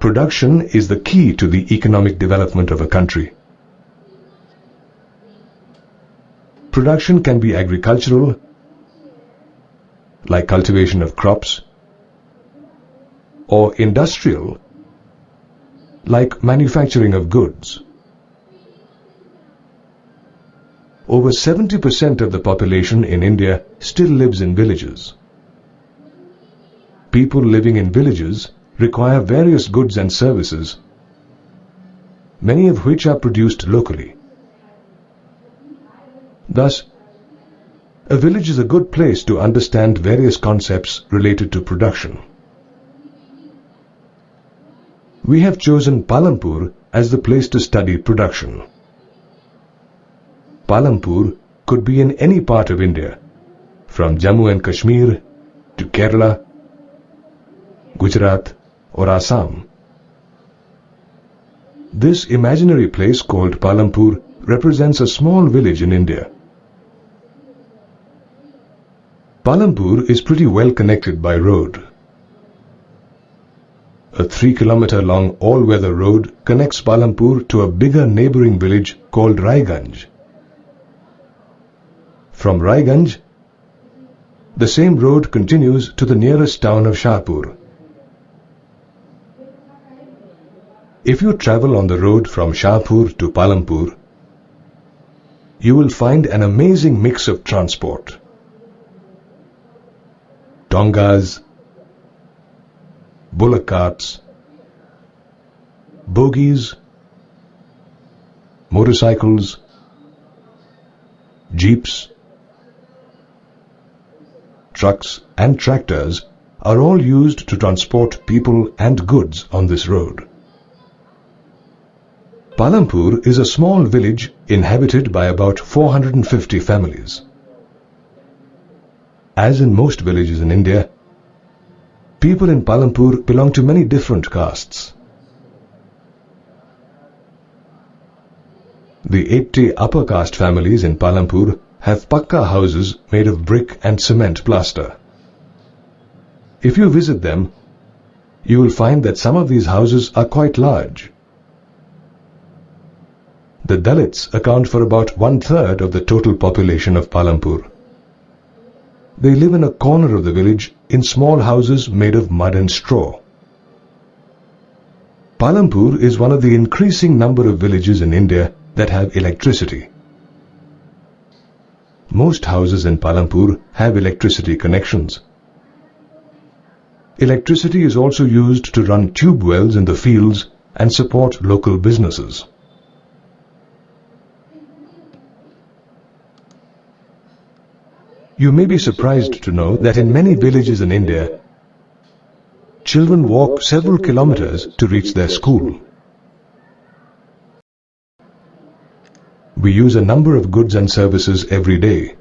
Production is the key to the economic development of a country. Production can be agricultural, like cultivation of crops, or industrial, like manufacturing of goods. Over 70% of the population in India still lives in villages. People living in villages require various goods and services, many of which are produced locally. Thus, a village is a good place to understand various concepts related to production. We have chosen Palampur as the place to study production. Palampur could be in any part of India, from Jammu and Kashmir to Kerala, Gujarat or Assam. This imaginary place called Palampur represents a small village in India. Palampur is pretty well connected by road. A 3-kilometer-long all-weather road connects Palampur to a bigger neighboring village called RANJAN. From RANJAN, the same road continues to the nearest town of Shahpur. If you travel on the road from Shahpur to Palampur, you will find an amazing mix of transport. Dongas, bullock carts, bogies, motorcycles, jeeps, trucks and tractors are all used to transport people and goods on this road. Palampur is a small village inhabited by about 450 families. As in most villages in India, people in Palampur belong to many different castes. The 80 upper caste families in Palampur have pakka houses made of brick and cement plaster. If you visit them, you will find that some of these houses are quite large. The Dalits account for about 1/3 of the total population of Palampur. They live in a corner of the village in small houses made of mud and straw. Palampur is one of the increasing number of villages in India that have electricity. Most houses in Palampur have electricity connections. Electricity is also used to run tube wells in the fields and support local businesses. You may be surprised to know that in many villages in India, children walk several kilometers to reach their school. We use a number of goods and services every day.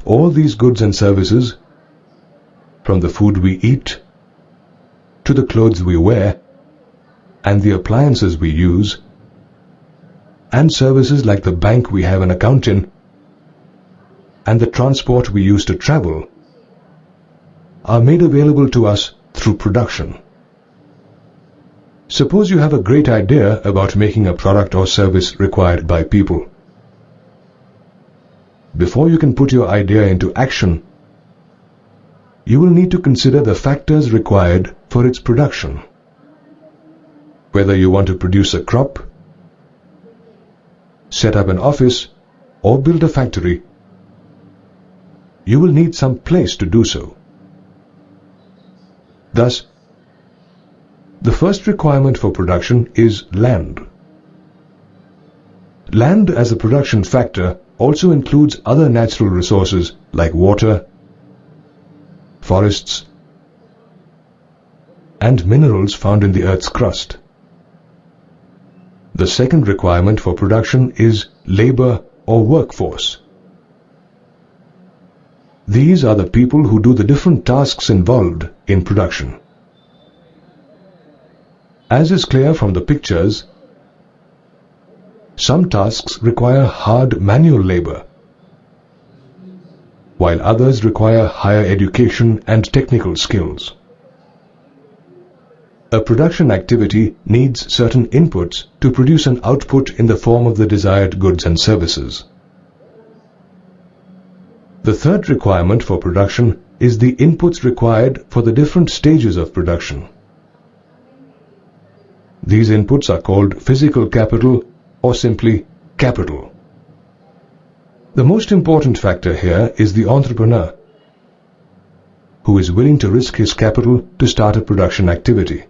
All these goods and services, from the food we eat, to the clothes we wear, and the appliances we use, and services like the bank we have an account in, and the transport we use to travel, are made available to us through production. Suppose you have a great idea about making a product or service required by people. Before you can put your idea into action, you will need to consider the factors required for its production. Whether you want to produce a crop, set up an office, or build a factory, you will need some place to do so. Thus, the first requirement for production is land. Land as a production factor also includes other natural resources like water, forests, and minerals found in the earth's crust. The second requirement for production is labor or workforce. These are the people who do the different tasks involved in production. As is clear from the pictures, some tasks require hard manual labor, while others require higher education and technical skills. A production activity needs certain inputs to produce an output in the form of the desired goods and services. The third requirement for production is the inputs required for the different stages of production. These inputs are called physical capital or simply capital. The most important factor here is the entrepreneur, who is willing to risk his capital to start a production activity.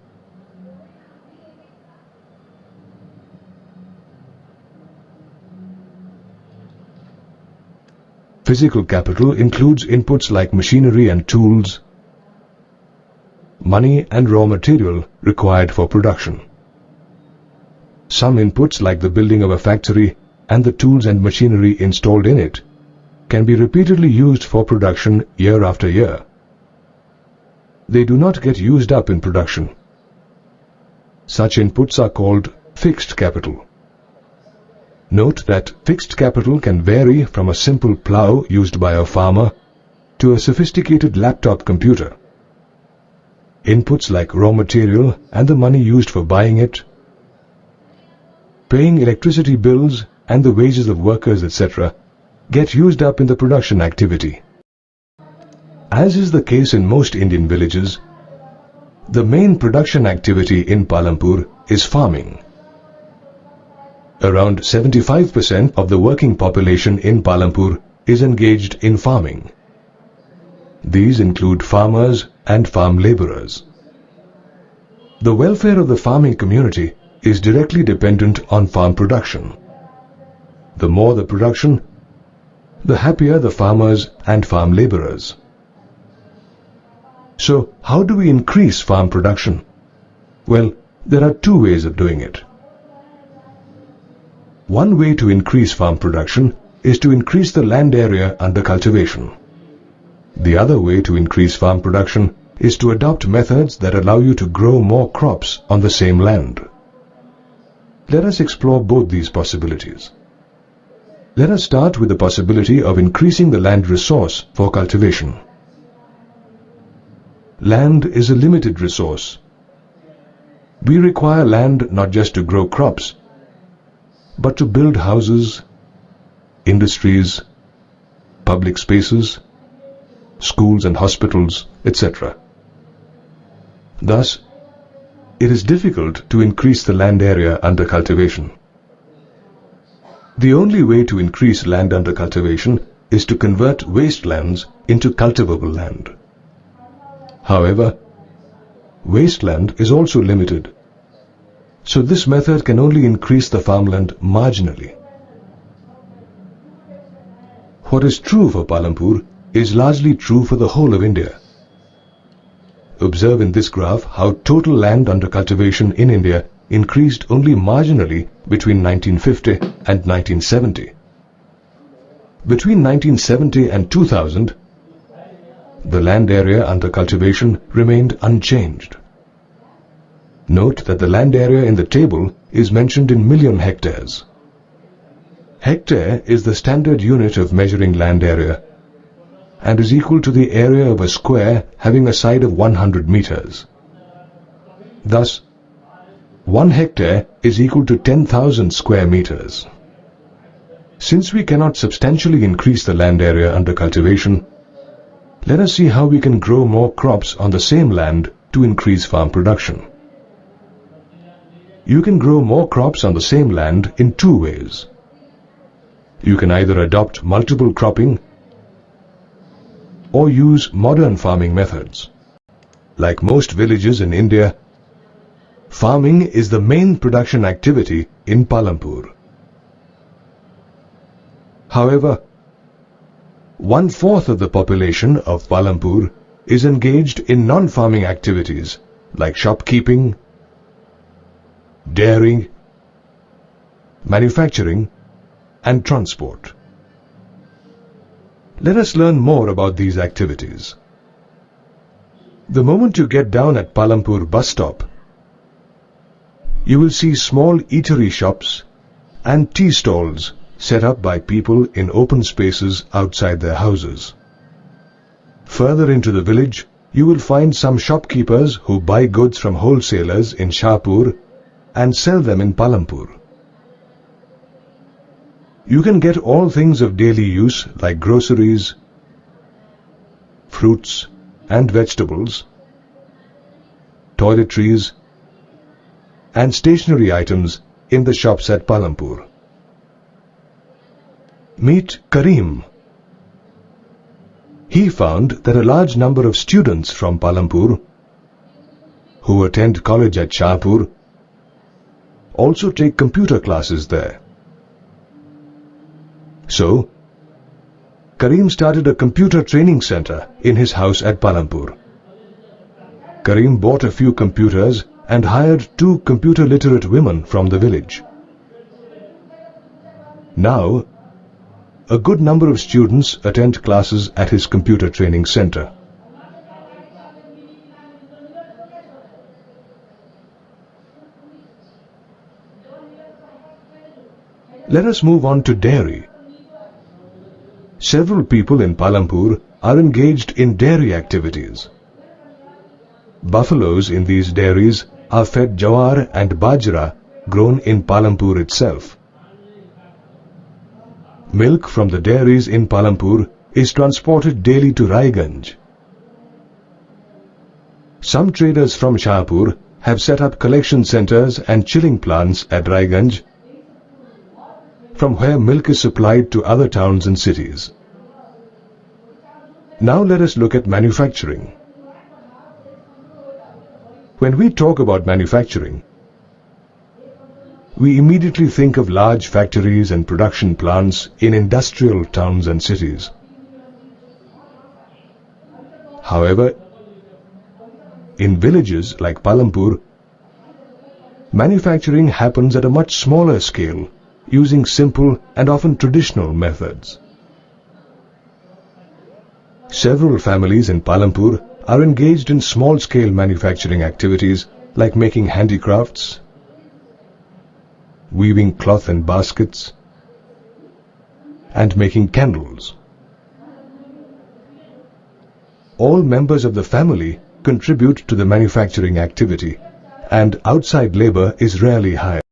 Physical capital includes inputs like machinery and tools, money and raw material required for production. Some inputs like the building of a factory and the tools and machinery installed in it can be repeatedly used for production year after year. They do not get used up in production. Such inputs are called fixed capital. Note that fixed capital can vary from a simple plough used by a farmer to a sophisticated laptop computer. Inputs like raw material and the money used for buying it, paying electricity bills and the wages of workers, etc., get used up in the production activity. As is the case in most Indian villages, the main production activity in Palampur is farming. Around 75% of the working population in Palampur is engaged in farming. These include farmers and farm laborers. The welfare of the farming community is directly dependent on farm production. The more the production, the happier the farmers and farm laborers. So, how do we increase farm production? Well, there are two ways of doing it. One way to increase farm production is to increase the land area under cultivation. The other way to increase farm production is to adopt methods that allow you to grow more crops on the same land. Let us explore both these possibilities. Let us start with the possibility of increasing the land resource for cultivation. Land is a limited resource. We require land not just to grow crops, but to build houses, industries, public spaces, schools and hospitals, etc. Thus, it is difficult to increase the land area under cultivation. The only way to increase land under cultivation is to convert wastelands into cultivable land. However, wasteland is also limited, so this method can only increase the farmland marginally. What is true for Palampur is largely true for the whole of India. Observe in this graph how total land under cultivation in India increased only marginally between 1950 and 1970. Between 1970 and 2000, the land area under cultivation remained unchanged. Note that the land area in the table is mentioned in million hectares. Hectare is the standard unit of measuring land area and is equal to the area of a square having a side of 100 meters. Thus, 1 hectare is equal to 10,000 square meters. Since we cannot substantially increase the land area under cultivation, let us see how we can grow more crops on the same land to increase farm production. You can grow more crops on the same land in two ways. You can either adopt multiple cropping or use modern farming methods. Like most villages in India, farming is the main production activity in Palampur. However, 1/4 of the population of Palampur is engaged in non-farming activities like shopkeeping, dairying, manufacturing, and transport. Let us learn more about these activities. The moment you get down at Palampur bus stop, you will see small eatery shops and tea stalls set up by people in open spaces outside their houses. Further into the village, you will find some shopkeepers who buy goods from wholesalers in Shahpur and sell them in Palampur. You can get all things of daily use like groceries, fruits and vegetables, toiletries and stationery items in the shops at Palampur. Meet Karim. He found that a large number of students from Palampur who attend college at Shahpur also take computer classes there. So, Karim started a computer training center in his house at Palampur. Karim bought a few computers and hired 2 computer literate women from the village. Now, a good number of students attend classes at his computer training center. Let us move on to dairy. Several people in Palampur are engaged in dairy activities. Buffaloes in these dairies are fed jawar and bajra grown in Palampur itself. Milk from the dairies in Palampur is transported daily to Raiganj. Some traders from Shahpur have set up collection centers and chilling plants at Raiganj, from where milk is supplied to other towns and cities. Now let us look at manufacturing. When we talk about manufacturing, we immediately think of large factories and production plants in industrial towns and cities. However, in villages like Palampur, manufacturing happens at a much smaller scale, using simple and often traditional methods. Several families in Palampur are engaged in small-scale manufacturing activities like making handicrafts, weaving cloth and baskets, and making candles. All members of the family contribute to the manufacturing activity, and outside labor is rarely hired.